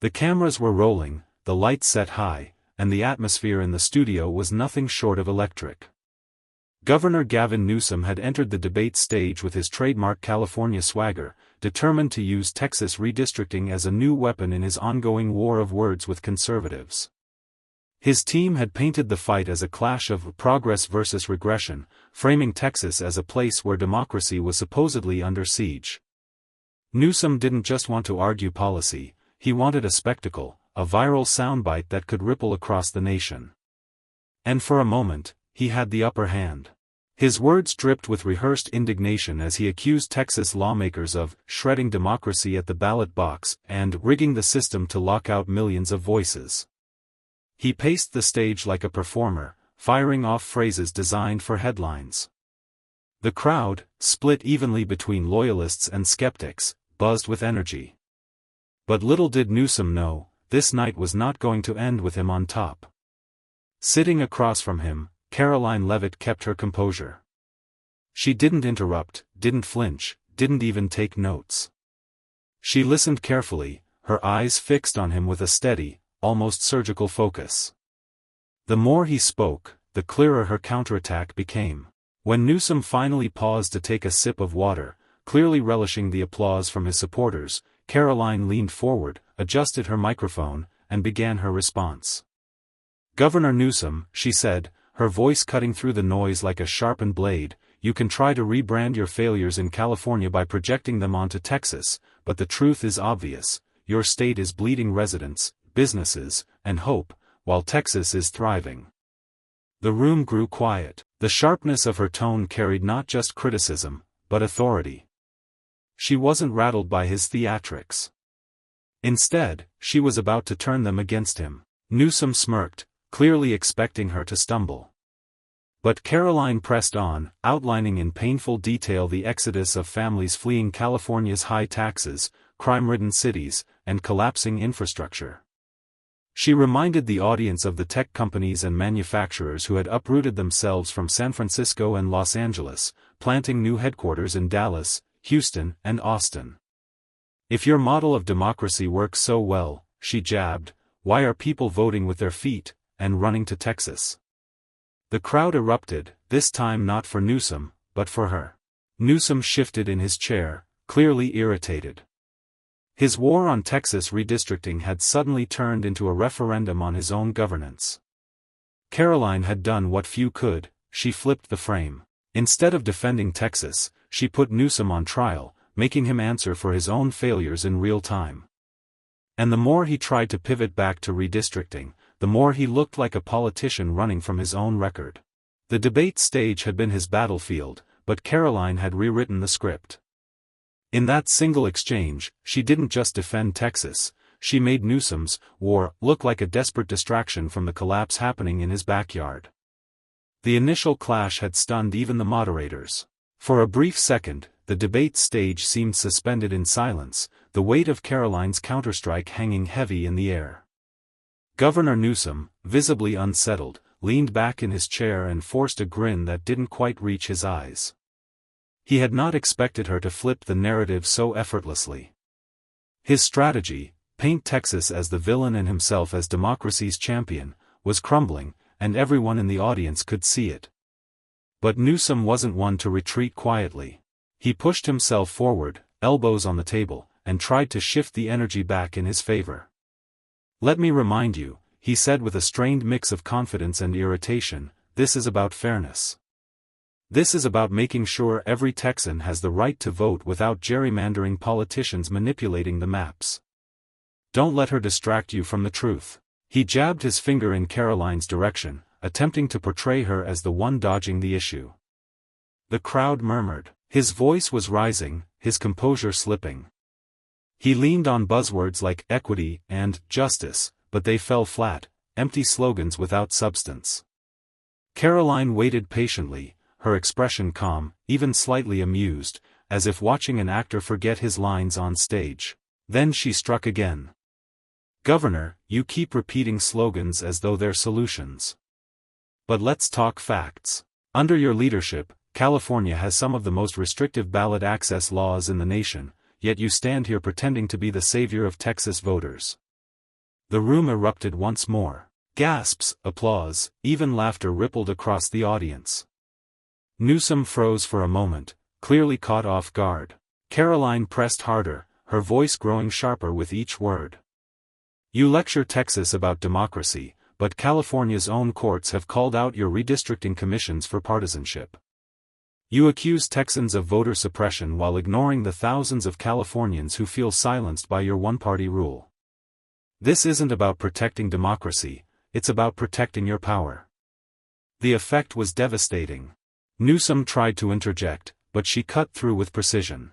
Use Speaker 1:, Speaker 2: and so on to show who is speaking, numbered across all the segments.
Speaker 1: The cameras were rolling, the lights set high, and the atmosphere in the studio was nothing short of electric. Governor Gavin Newsom had entered the debate stage with his trademark California swagger, determined to use Texas redistricting as a new weapon in his ongoing war of words with conservatives. His team had painted the fight as a clash of progress versus regression, framing Texas as a place where democracy was supposedly under siege. Newsom didn't just want to argue policy, he wanted a spectacle, a viral soundbite that could ripple across the nation. And for a moment, he had the upper hand. His words dripped with rehearsed indignation as he accused Texas lawmakers of shredding democracy at the ballot box and rigging the system to lock out millions of voices. He paced the stage like a performer, firing off phrases designed for headlines. The crowd, split evenly between loyalists and skeptics, buzzed with energy. But little did Newsom know, this night was not going to end with him on top. Sitting across from him, Karoline Leavitt kept her composure. She didn't interrupt, didn't flinch, didn't even take notes. She listened carefully, her eyes fixed on him with a steady, almost surgical focus. The more he spoke, the clearer her counterattack became. When Newsom finally paused to take a sip of water, clearly relishing the applause from his supporters, Karoline leaned forward, adjusted her microphone, and began her response. "Governor Newsom," she said, her voice cutting through the noise like a sharpened blade, "you can try to rebrand your failures in California by projecting them onto Texas, but the truth is obvious, your state is bleeding residents, businesses, and hope, while Texas is thriving." The room grew quiet. The sharpness of her tone carried not just criticism, but authority. She wasn't rattled by his theatrics. Instead, she was about to turn them against him. Newsom smirked, clearly expecting her to stumble. But Karoline pressed on, outlining in painful detail the exodus of families fleeing California's high taxes, crime-ridden cities, and collapsing infrastructure. She reminded the audience of the tech companies and manufacturers who had uprooted themselves from San Francisco and Los Angeles, planting new headquarters in Dallas, Houston, and Austin. "If your model of democracy works so well," she jabbed, "why are people voting with their feet, and running to Texas?" The crowd erupted, this time not for Newsom, but for her. Newsom shifted in his chair, clearly irritated. His war on Texas redistricting had suddenly turned into a referendum on his own governance. Karoline had done what few could, she flipped the frame. Instead of defending Texas, she put Newsom on trial, making him answer for his own failures in real time. And the more he tried to pivot back to redistricting, the more he looked like a politician running from his own record. The debate stage had been his battlefield, but Karoline had rewritten the script. In that single exchange, she didn't just defend Texas, she made Newsom's war look like a desperate distraction from the collapse happening in his backyard. The initial clash had stunned even the moderators. For a brief second, the debate stage seemed suspended in silence, the weight of Karoline's counterstrike hanging heavy in the air. Governor Newsom, visibly unsettled, leaned back in his chair and forced a grin that didn't quite reach his eyes. He had not expected her to flip the narrative so effortlessly. His strategy, paint Texas as the villain and himself as democracy's champion, was crumbling, and everyone in the audience could see it. But Newsom wasn't one to retreat quietly. He pushed himself forward, elbows on the table, and tried to shift the energy back in his favor. "Let me remind you," he said with a strained mix of confidence and irritation, "this is about fairness. This is about making sure every Texan has the right to vote without gerrymandering politicians manipulating the maps. Don't let her distract you from the truth." He jabbed his finger in Karoline's direction, attempting to portray her as the one dodging the issue. The crowd murmured. His voice was rising, his composure slipping. He leaned on buzzwords like equity and justice, but they fell flat, empty slogans without substance. Karoline waited patiently, her expression calm, even slightly amused, as if watching an actor forget his lines on stage. Then she struck again. "Governor, you keep repeating slogans as though they're solutions. But let's talk facts. Under your leadership, California has some of the most restrictive ballot access laws in the nation, yet you stand here pretending to be the savior of Texas voters. The room erupted once more. Gasps, applause, even laughter rippled across the audience. Newsom froze for a moment, clearly caught off guard. Karoline pressed harder, her voice growing sharper with each word. You lecture Texas about democracy, but California's own courts have called out your redistricting commissions for partisanship. You accuse Texans of voter suppression while ignoring the thousands of Californians who feel silenced by your one-party rule. This isn't about protecting democracy, it's about protecting your power. The effect was devastating. Newsom tried to interject, but she cut through with precision.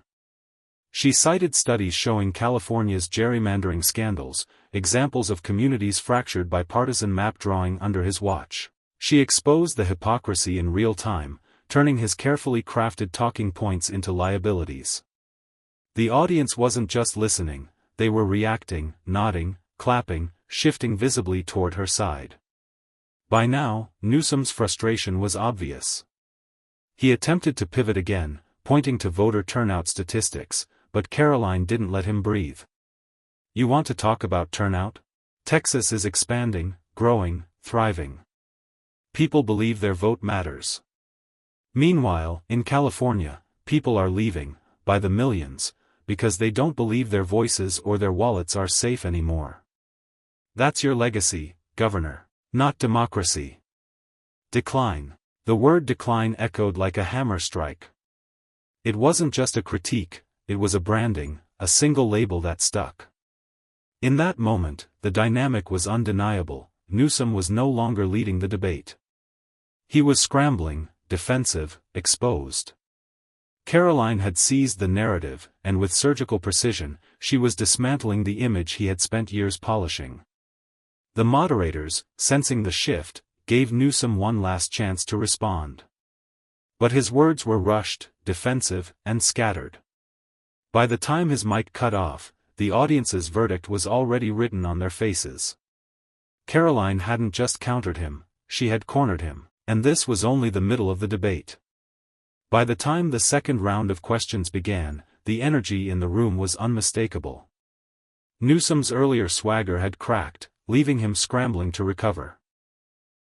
Speaker 1: She cited studies showing California's gerrymandering scandals, examples of communities fractured by partisan map drawing under his watch. She exposed the hypocrisy in real time, turning his carefully crafted talking points into liabilities. The audience wasn't just listening, they were reacting, nodding, clapping, shifting visibly toward her side. By now, Newsom's frustration was obvious. He attempted to pivot again, pointing to voter turnout statistics, but Karoline didn't let him breathe. You want to talk about turnout? Texas is expanding, growing, thriving. People believe their vote matters. Meanwhile, in California, people are leaving, by the millions, because they don't believe their voices or their wallets are safe anymore. That's your legacy, Governor. Not democracy. Decline. The word decline echoed like a hammer strike. It wasn't just a critique, it was a branding, a single label that stuck. In that moment, the dynamic was undeniable. Newsom was no longer leading the debate. He was scrambling, defensive, exposed. Karoline had seized the narrative, and with surgical precision, she was dismantling the image he had spent years polishing. The moderators, sensing the shift, gave Newsom one last chance to respond. But his words were rushed, defensive, and scattered. By the time his mic cut off, the audience's verdict was already written on their faces. Karoline hadn't just countered him, she had cornered him, and this was only the middle of the debate. By the time the second round of questions began, the energy in the room was unmistakable. Newsom's earlier swagger had cracked, leaving him scrambling to recover.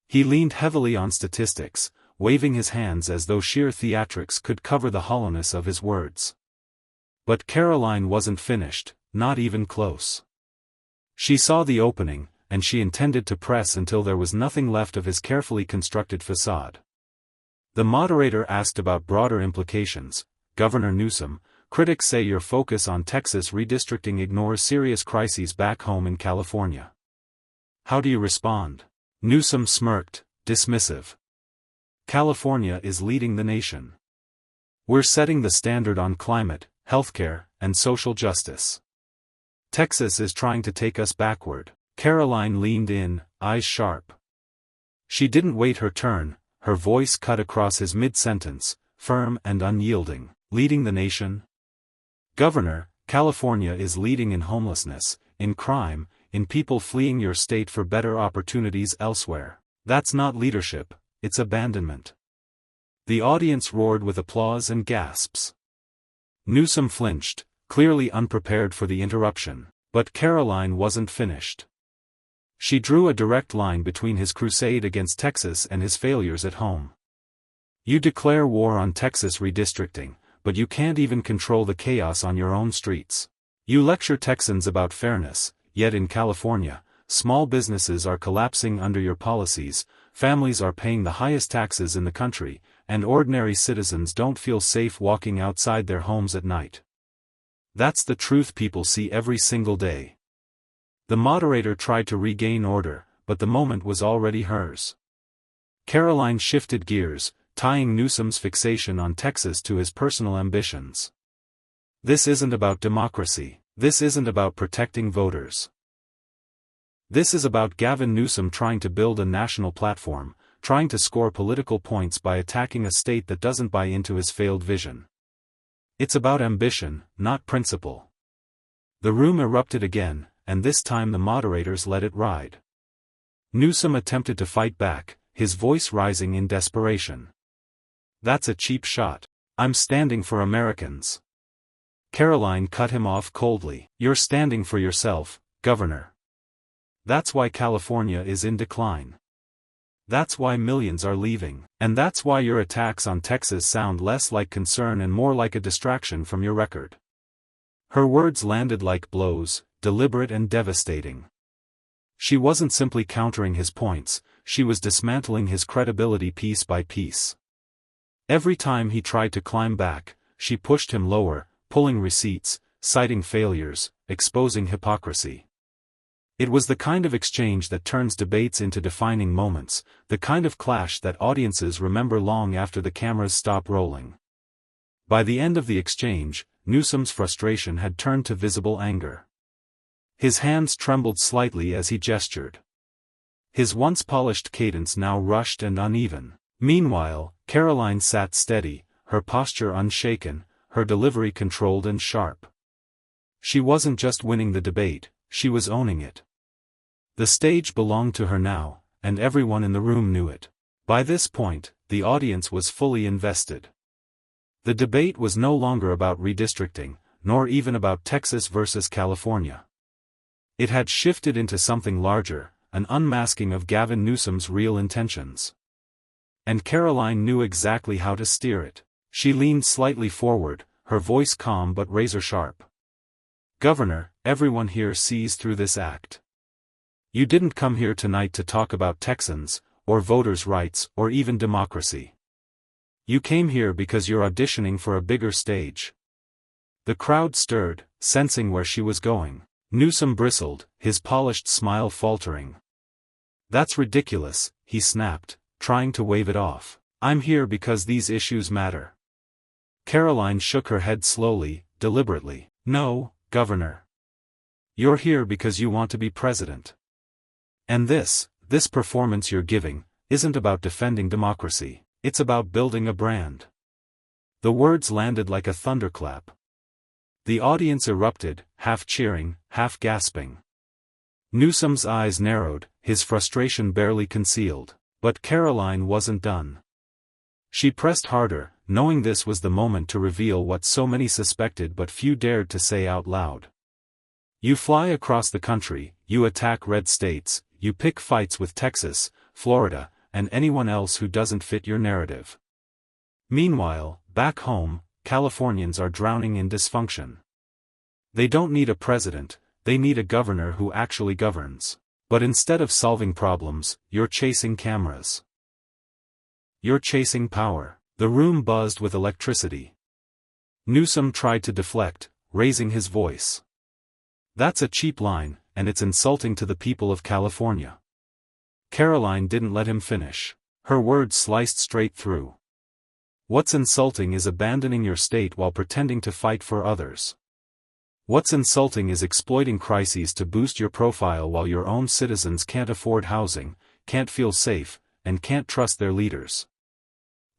Speaker 1: He leaned heavily on statistics, waving his hands as though sheer theatrics could cover the hollowness of his words. But Karoline wasn't finished, not even close. She saw the opening, and she intended to press until there was nothing left of his carefully constructed facade. The moderator asked about broader implications. Governor Newsom, critics say your focus on Texas redistricting ignores serious crises back home in California. How do you respond? Newsom smirked, dismissive. California is leading the nation. We're setting the standard on climate, healthcare, and social justice. Texas is trying to take us backward. Karoline leaned in, eyes sharp. She didn't wait her turn, her voice cut across his mid-sentence, firm and unyielding. Leading the nation? Governor, California is leading in homelessness, in crime, in people fleeing your state for better opportunities elsewhere. That's not leadership, it's abandonment. The audience roared with applause and gasps. Newsom flinched, clearly unprepared for the interruption, but Karoline wasn't finished. She drew a direct line between his crusade against Texas and his failures at home. You declare war on Texas redistricting, but you can't even control the chaos on your own streets. You lecture Texans about fairness, yet in California, small businesses are collapsing under your policies, families are paying the highest taxes in the country, and ordinary citizens don't feel safe walking outside their homes at night. That's the truth people see every single day. The moderator tried to regain order, but the moment was already hers. Karoline shifted gears, tying Newsom's fixation on Texas to his personal ambitions. This isn't about democracy. This isn't about protecting voters. This is about Gavin Newsom trying to build a national platform, trying to score political points by attacking a state that doesn't buy into his failed vision. It's about ambition, not principle. The room erupted again, and this time the moderators let it ride. Newsom attempted to fight back, his voice rising in desperation. That's a cheap shot. I'm standing for Americans. Karoline cut him off coldly. You're standing for yourself, Governor. That's why California is in decline. That's why millions are leaving. And that's why your attacks on Texas sound less like concern and more like a distraction from your record. Her words landed like blows, deliberate and devastating. She wasn't simply countering his points, she was dismantling his credibility piece by piece. Every time he tried to climb back, she pushed him lower, pulling receipts, citing failures, exposing hypocrisy. It was the kind of exchange that turns debates into defining moments, the kind of clash that audiences remember long after the cameras stop rolling. By the end of the exchange, Newsom's frustration had turned to visible anger. His hands trembled slightly as he gestured. His once polished cadence now rushed and uneven. Meanwhile, Karoline sat steady, her posture unshaken, her delivery controlled and sharp. She wasn't just winning the debate, she was owning it. The stage belonged to her now, and everyone in the room knew it. By this point, the audience was fully invested. The debate was no longer about redistricting, nor even about Texas versus California. It had shifted into something larger, an unmasking of Gavin Newsom's real intentions. And Karoline knew exactly how to steer it. She leaned slightly forward, her voice calm but razor-sharp. "Governor, everyone here sees through this act. You didn't come here tonight to talk about Texans, or voters' rights, or even democracy. You came here because you're auditioning for a bigger stage." The crowd stirred, sensing where she was going. Newsom bristled, his polished smile faltering. "That's ridiculous," he snapped, trying to wave it off. "I'm here because these issues matter." Karoline shook her head slowly, deliberately. "No, Governor. You're here because you want to be president. And this performance you're giving, isn't about defending democracy, it's about building a brand." The words landed like a thunderclap. The audience erupted, half cheering, half gasping. Newsom's eyes narrowed, his frustration barely concealed. But Karoline wasn't done. She pressed harder, knowing this was the moment to reveal what so many suspected but few dared to say out loud. "You fly across the country, you attack red states, you pick fights with Texas, Florida, and anyone else who doesn't fit your narrative. Meanwhile, back home, Californians are drowning in dysfunction. They don't need a president, they need a governor who actually governs. But instead of solving problems, you're chasing cameras. You're chasing power." The room buzzed with electricity. Newsom tried to deflect, raising his voice. "That's a cheap line, and it's insulting to the people of California." Karoline didn't let him finish. Her words sliced straight through. "What's insulting is abandoning your state while pretending to fight for others. What's insulting is exploiting crises to boost your profile while your own citizens can't afford housing, can't feel safe, and can't trust their leaders.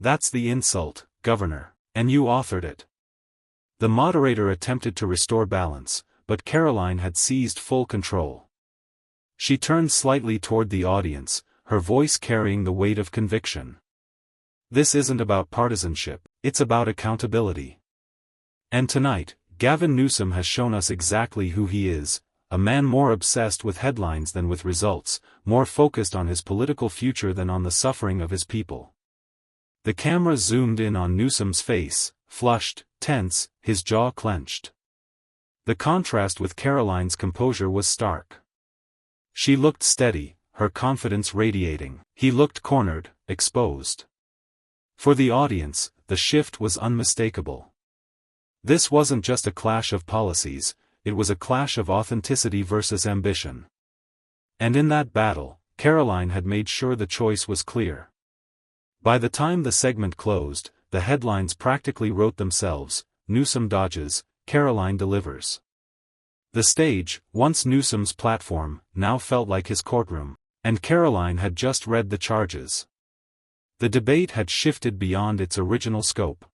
Speaker 1: That's the insult, Governor, and you authored it." The moderator attempted to restore balance, but Karoline had seized full control. She turned slightly toward the audience, her voice carrying the weight of conviction. "This isn't about partisanship, it's about accountability. And tonight, Gavin Newsom has shown us exactly who he is, a man more obsessed with headlines than with results, more focused on his political future than on the suffering of his people." The camera zoomed in on Newsom's face, flushed, tense, his jaw clenched. The contrast with Karoline's composure was stark. She looked steady, her confidence radiating. He looked cornered, exposed. For the audience, the shift was unmistakable. This wasn't just a clash of policies, it was a clash of authenticity versus ambition. And in that battle, Karoline had made sure the choice was clear. By the time the segment closed, the headlines practically wrote themselves: "Newsom dodges, Karoline delivers." The stage, once Newsom's platform, now felt like his courtroom, and Karoline had just read the charges. The debate had shifted beyond its original scope.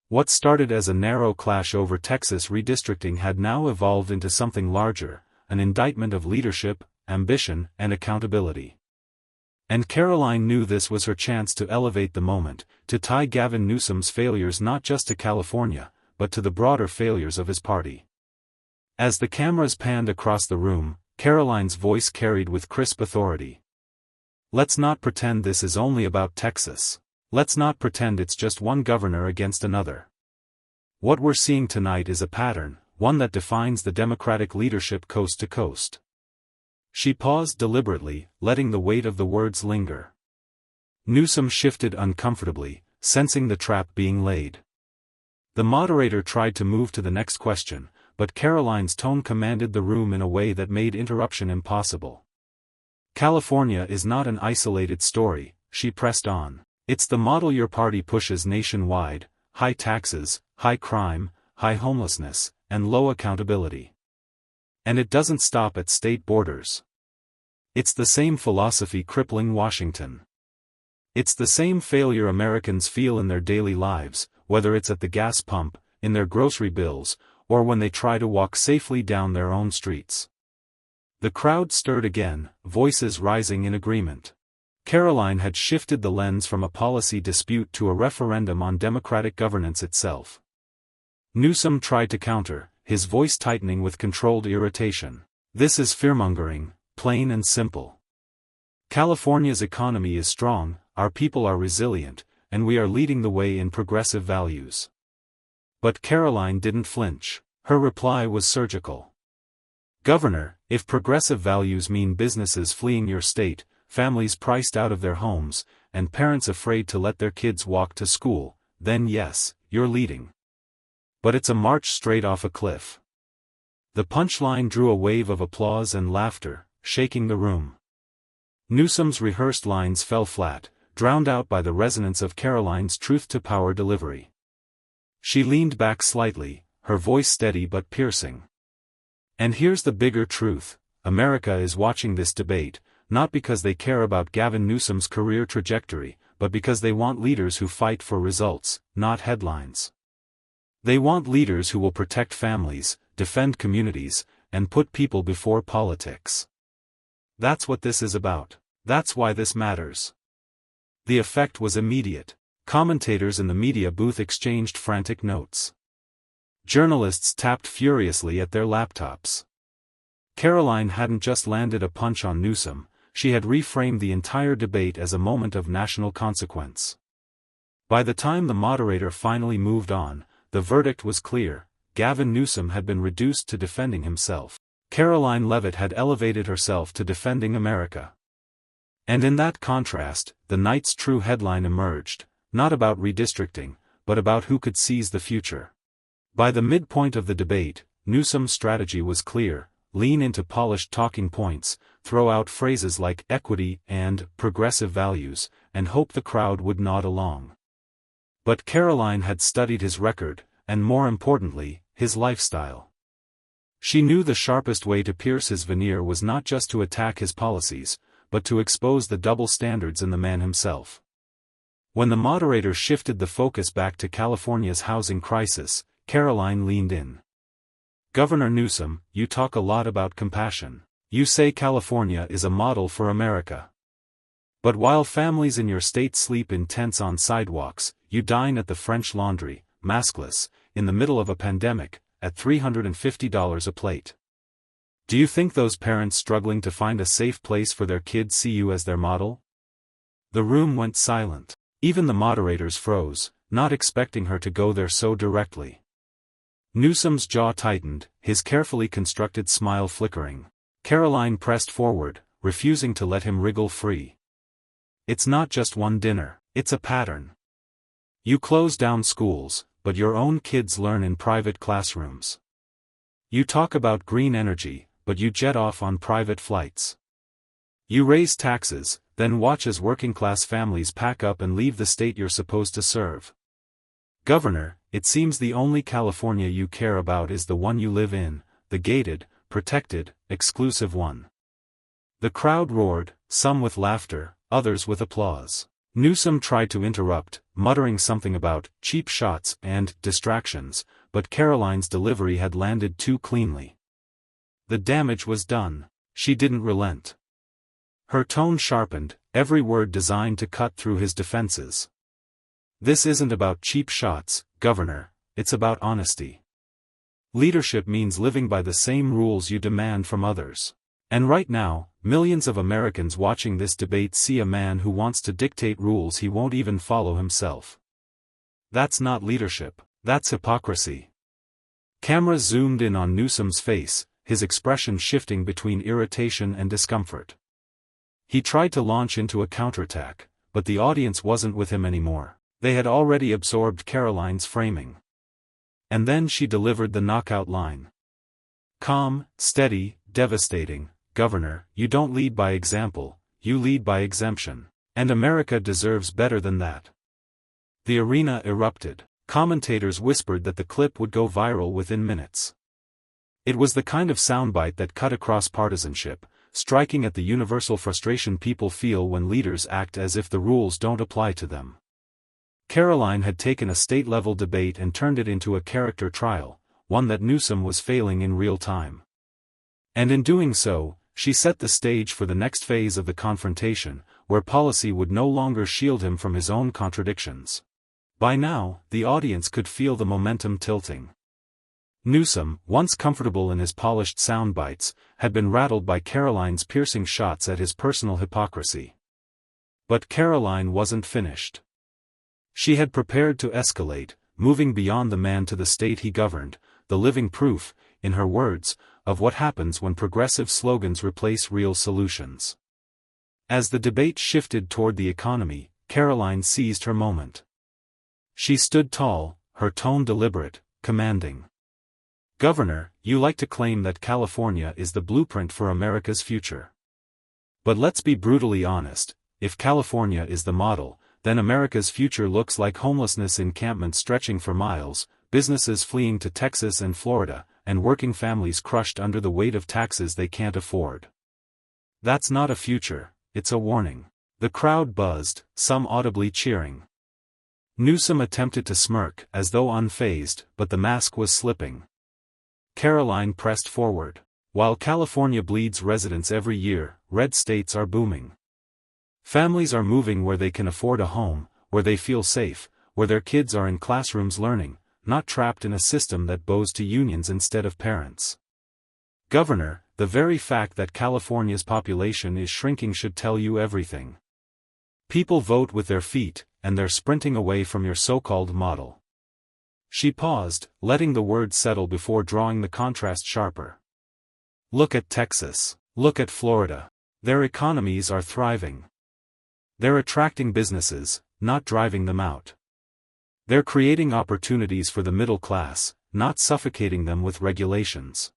Speaker 1: What started as a narrow clash over Texas redistricting had now evolved into something larger, an indictment of leadership, ambition, and accountability. And Karoline knew this was her chance to elevate the moment, to tie Gavin Newsom's failures not just to California, but to the broader failures of his party. As the cameras panned across the room, Karoline's voice carried with crisp authority. Let's not pretend this is only about Texas. Let's not pretend it's just one governor against another. What we're seeing tonight is a pattern, one that defines the Democratic leadership coast to coast. She paused deliberately, letting the weight of the words linger. Newsom shifted uncomfortably, sensing the trap being laid. The moderator tried to move to the next question, but Karoline's tone commanded the room in a way that made interruption impossible. California is not an isolated story, she pressed on. It's the model your party pushes nationwide: high taxes, high crime, high homelessness, and low accountability. And it doesn't stop at state borders. It's the same philosophy crippling Washington. It's the same failure Americans feel in their daily lives, whether it's at the gas pump, in their grocery bills, or when they try to walk safely down their own streets. The crowd stirred again, voices rising in agreement. Karoline had shifted the lens from a policy dispute to a referendum on democratic governance itself. Newsom tried to counter, his voice tightening with controlled irritation. This is fearmongering, plain and simple. California's economy is strong, our people are resilient, and we are leading the way in progressive values. But Karoline didn't flinch. Her reply was surgical. Governor, if progressive values mean businesses fleeing your state, families priced out of their homes, and parents afraid to let their kids walk to school, then yes, you're leading. But it's a march straight off a cliff. The punchline drew a wave of applause and laughter, shaking the room. Newsom's rehearsed lines fell flat, drowned out by the resonance of Karoline's truth-to-power delivery. She leaned back slightly, her voice steady but piercing. And here's the bigger truth: America is watching this debate, not because they care about Gavin Newsom's career trajectory, but because they want leaders who fight for results, not headlines. They want leaders who will protect families, defend communities, and put people before politics. That's what this is about. That's why this matters. The effect was immediate. Commentators in the media booth exchanged frantic notes. Journalists tapped furiously at their laptops. Karoline hadn't just landed a punch on Newsom, she had reframed the entire debate as a moment of national consequence. By the time the moderator finally moved on, the verdict was clear: Gavin Newsom had been reduced to defending himself. Karoline Leavitt had elevated herself to defending America. And in that contrast, the night's true headline emerged, not about redistricting, but about who could seize the future. By the midpoint of the debate, Newsom's strategy was clear: lean into polished talking points, throw out phrases like equity and progressive values, and hope the crowd would nod along. But Karoline had studied his record, and more importantly, his lifestyle. She knew the sharpest way to pierce his veneer was not just to attack his policies, but to expose the double standards in the man himself. When the moderator shifted the focus back to California's housing crisis, Karoline leaned in. Governor Newsom, you talk a lot about compassion. You say California is a model for America. But while families in your state sleep in tents on sidewalks, you dine at the French Laundry, maskless, in the middle of a pandemic, at $350 a plate. Do you think those parents struggling to find a safe place for their kids see you as their model? The room went silent. Even the moderators froze, not expecting her to go there so directly. Newsom's jaw tightened, his carefully constructed smile flickering. Karoline pressed forward, refusing to let him wriggle free. It's not just one dinner, it's a pattern. You close down schools, but your own kids learn in private classrooms. You talk about green energy, but you jet off on private flights. You raise taxes, then watch as working-class families pack up and leave the state you're supposed to serve. Governor, it seems the only California you care about is the one you live in, the gated, protected, exclusive one. The crowd roared, some with laughter, others with applause. Newsom tried to interrupt, muttering something about cheap shots and distractions, but Karoline's delivery had landed too cleanly. The damage was done. She didn't relent. Her tone sharpened, every word designed to cut through his defenses. This isn't about cheap shots, Governor, it's about honesty. Leadership means living by the same rules you demand from others. And right now, millions of Americans watching this debate see a man who wants to dictate rules he won't even follow himself. That's not leadership, that's hypocrisy. Cameras zoomed in on Newsom's face, his expression shifting between irritation and discomfort. He tried to launch into a counterattack, but the audience wasn't with him anymore. They had already absorbed Karoline's framing. And then she delivered the knockout line. Calm, steady, devastating. Governor, you don't lead by example, you lead by exemption. And America deserves better than that. The arena erupted. Commentators whispered that the clip would go viral within minutes. It was the kind of soundbite that cut across partisanship, striking at the universal frustration people feel when leaders act as if the rules don't apply to them. Karoline had taken a state-level debate and turned it into a character trial, one that Newsom was failing in real time. And in doing so, she set the stage for the next phase of the confrontation, where policy would no longer shield him from his own contradictions. By now, the audience could feel the momentum tilting. Newsom, once comfortable in his polished soundbites, had been rattled by Karoline's piercing shots at his personal hypocrisy. But Karoline wasn't finished. She had prepared to escalate, moving beyond the man to the state he governed, the living proof, in her words, of what happens when progressive slogans replace real solutions. As the debate shifted toward the economy, Karoline seized her moment. She stood tall, her tone deliberate, commanding. Governor, you like to claim that California is the blueprint for America's future. But let's be brutally honest, if California is the model, then America's future looks like homelessness encampments stretching for miles, businesses fleeing to Texas and Florida, and working families crushed under the weight of taxes they can't afford. That's not a future, it's a warning. The crowd buzzed, some audibly cheering. Newsom attempted to smirk, as though unfazed, but the mask was slipping. Karoline pressed forward. While California bleeds residents every year, red states are booming. Families are moving where they can afford a home, where they feel safe, where their kids are in classrooms learning, not trapped in a system that bows to unions instead of parents. Governor, the very fact that California's population is shrinking should tell you everything. People vote with their feet, and they're sprinting away from your so-called model. She paused, letting the words settle before drawing the contrast sharper. Look at Texas. Look at Florida. Their economies are thriving. They're attracting businesses, not driving them out. They're creating opportunities for the middle class, not suffocating them with regulations.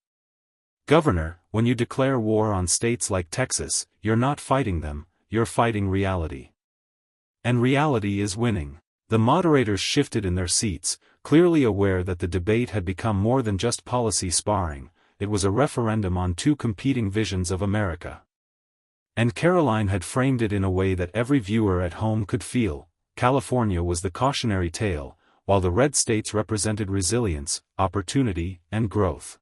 Speaker 1: Governor, when you declare war on states like Texas, you're not fighting them, you're fighting reality. And reality is winning. The moderators shifted in their seats, clearly aware that the debate had become more than just policy sparring, it was a referendum on two competing visions of America. And Karoline had framed it in a way that every viewer at home could feel. California was the cautionary tale, while the red states represented resilience, opportunity, and growth.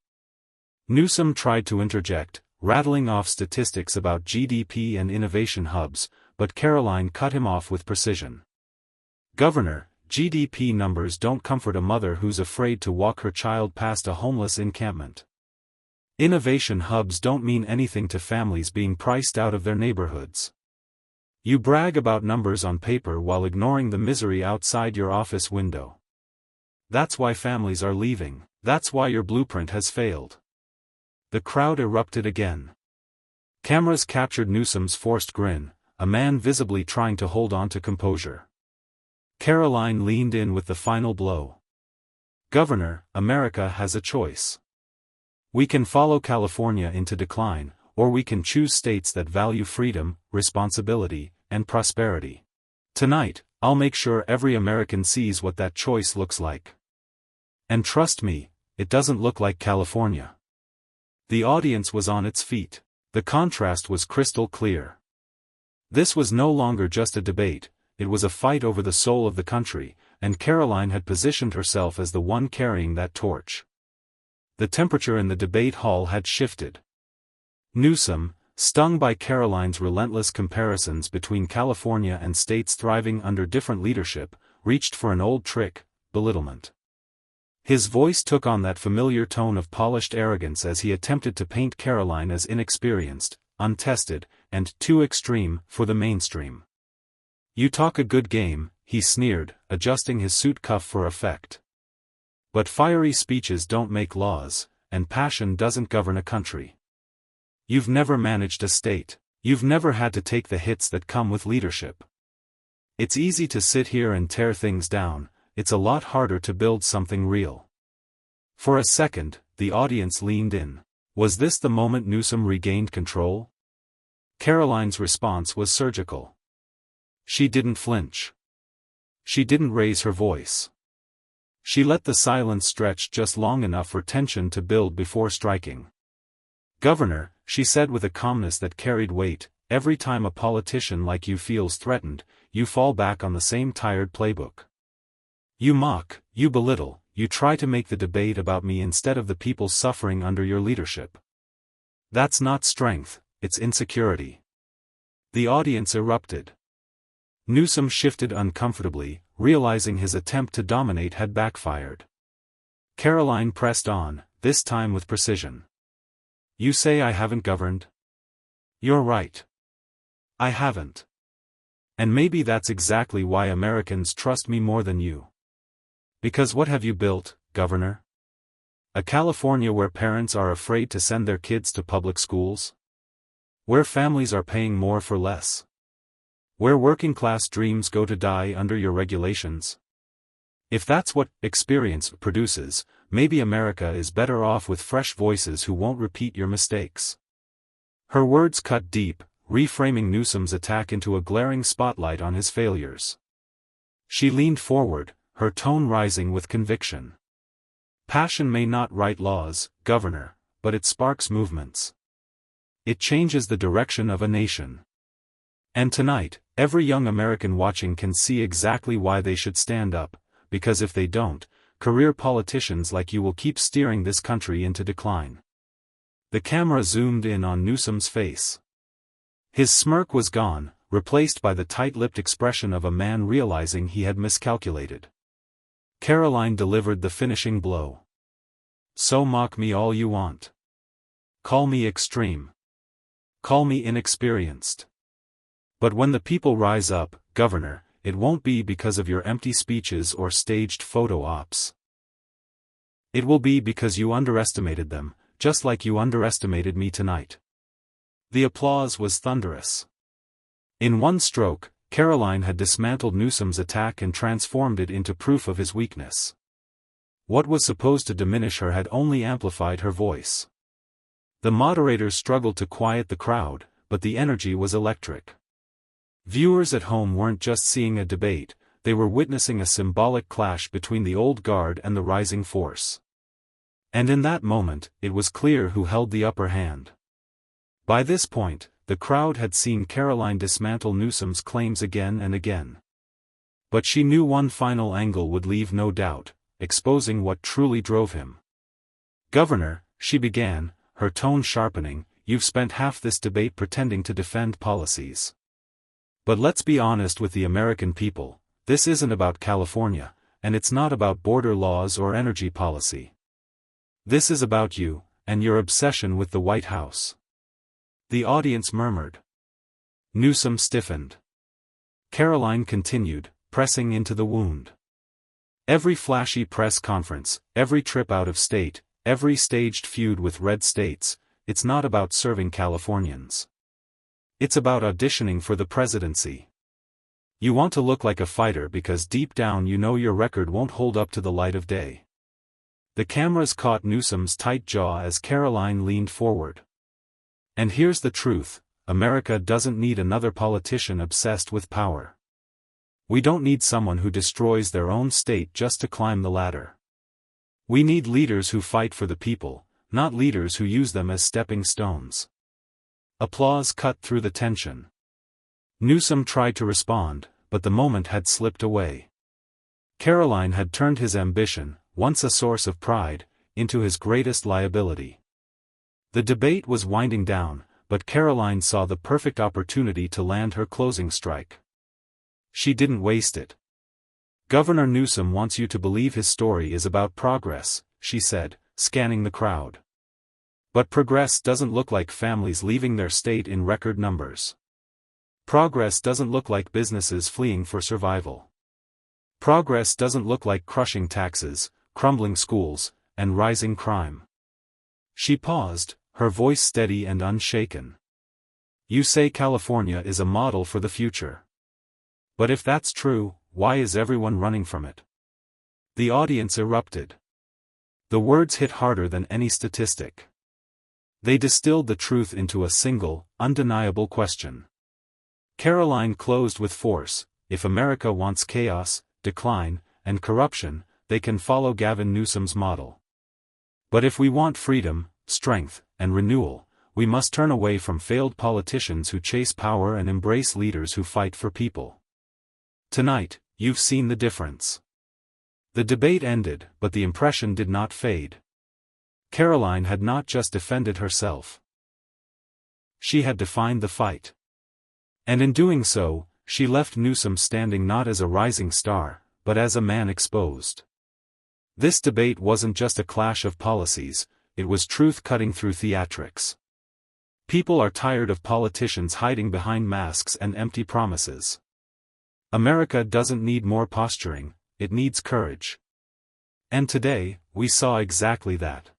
Speaker 1: Newsom tried to interject, rattling off statistics about GDP and innovation hubs, but Karoline cut him off with precision. Governor, GDP numbers don't comfort a mother who's afraid to walk her child past a homeless encampment. Innovation hubs don't mean anything to families being priced out of their neighborhoods. You brag about numbers on paper while ignoring the misery outside your office window. That's why families are leaving. That's why your blueprint has failed. The crowd erupted again. Cameras captured Newsom's forced grin, a man visibly trying to hold on to composure. Karoline leaned in with the final blow. Governor, America has a choice. We can follow California into decline, or we can choose states that value freedom, responsibility, and prosperity. Tonight, I'll make sure every American sees what that choice looks like. And trust me, it doesn't look like California. The audience was on its feet. The contrast was crystal clear. This was no longer just a debate, it was a fight over the soul of the country, and Karoline had positioned herself as the one carrying that torch. The temperature in the debate hall had shifted. Newsom, stung by Karoline's relentless comparisons between California and states thriving under different leadership, reached for an old trick, belittlement. His voice took on that familiar tone of polished arrogance as he attempted to paint Karoline as inexperienced, untested, and too extreme for the mainstream. "You talk a good game," he sneered, adjusting his suit cuff for effect. "But fiery speeches don't make laws, and passion doesn't govern a country. You've never managed a state. You've never had to take the hits that come with leadership. It's easy to sit here and tear things down, it's a lot harder to build something real." For a second, the audience leaned in. Was this the moment Newsom regained control? Karoline's response was surgical. She didn't flinch. She didn't raise her voice. She let the silence stretch just long enough for tension to build before striking. "Governor," she said with a calmness that carried weight, "every time a politician like you feels threatened, you fall back on the same tired playbook. You mock, you belittle, you try to make the debate about me instead of the people suffering under your leadership. That's not strength, it's insecurity." The audience erupted. Newsom shifted uncomfortably, realizing his attempt to dominate had backfired. Karoline pressed on, this time with precision. "You say I haven't governed? You're right. I haven't. And maybe that's exactly why Americans trust me more than you. Because what have you built, Governor? A California where parents are afraid to send their kids to public schools? Where families are paying more for less? Where working-class dreams go to die under your regulations? If that's what experience produces, maybe America is better off with fresh voices who won't repeat your mistakes." Her words cut deep, reframing Newsom's attack into a glaring spotlight on his failures. She leaned forward, her tone rising with conviction. "Passion may not write laws, Governor, but it sparks movements. It changes the direction of a nation. And tonight, every young American watching can see exactly why they should stand up, because if they don't, career politicians like you will keep steering this country into decline." The camera zoomed in on Newsom's face. His smirk was gone, replaced by the tight-lipped expression of a man realizing he had miscalculated. Karoline delivered the finishing blow. "So mock me all you want. Call me extreme. Call me inexperienced. But when the people rise up, Governor, it won't be because of your empty speeches or staged photo ops. It will be because you underestimated them, just like you underestimated me tonight." The applause was thunderous. In one stroke, Karoline had dismantled Newsom's attack and transformed it into proof of his weakness. What was supposed to diminish her had only amplified her voice. The moderators struggled to quiet the crowd, but the energy was electric. Viewers at home weren't just seeing a debate, they were witnessing a symbolic clash between the old guard and the rising force. And in that moment, it was clear who held the upper hand. By this point, the crowd had seen Karoline dismantle Newsom's claims again and again. But she knew one final angle would leave no doubt, exposing what truly drove him. "Governor," she began, her tone sharpening, "you've spent half this debate pretending to defend policies. But let's be honest with the American people, this isn't about California, and it's not about border laws or energy policy. This is about you, and your obsession with the White House." The audience murmured. Newsom stiffened. Karoline continued, pressing into the wound. "Every flashy press conference, every trip out of state, every staged feud with red states, it's not about serving Californians. It's about auditioning for the presidency. You want to look like a fighter because deep down you know your record won't hold up to the light of day." The cameras caught Newsom's tight jaw as Karoline leaned forward. "And here's the truth, America doesn't need another politician obsessed with power. We don't need someone who destroys their own state just to climb the ladder. We need leaders who fight for the people, not leaders who use them as stepping stones." Applause cut through the tension. Newsom tried to respond, but the moment had slipped away. Karoline had turned his ambition, once a source of pride, into his greatest liability. The debate was winding down, but Karoline saw the perfect opportunity to land her closing strike. She didn't waste it. Governor Newsom wants you to believe his story is about progress, she said, scanning the crowd. But progress doesn't look like families leaving their state in record numbers. Progress doesn't look like businesses fleeing for survival. Progress doesn't look like crushing taxes, crumbling schools, and rising crime. She paused, her voice steady and unshaken. You say California is a model for the future. But if that's true, why is everyone running from it? The audience erupted. The words hit harder than any statistic. They distilled the truth into a single, undeniable question. Karoline closed with force: if America wants chaos, decline, and corruption, they can follow Gavin Newsom's model. But if we want freedom, strength, and renewal, we must turn away from failed politicians who chase power and embrace leaders who fight for people. Tonight, you've seen the difference. The debate ended, but the impression did not fade. Karoline had not just defended herself. She had defined the fight. And in doing so, she left Newsom standing not as a rising star, but as a man exposed. This debate wasn't just a clash of policies, it was truth cutting through theatrics. People are tired of politicians hiding behind masks and empty promises. America doesn't need more posturing, it needs courage. And today, we saw exactly that.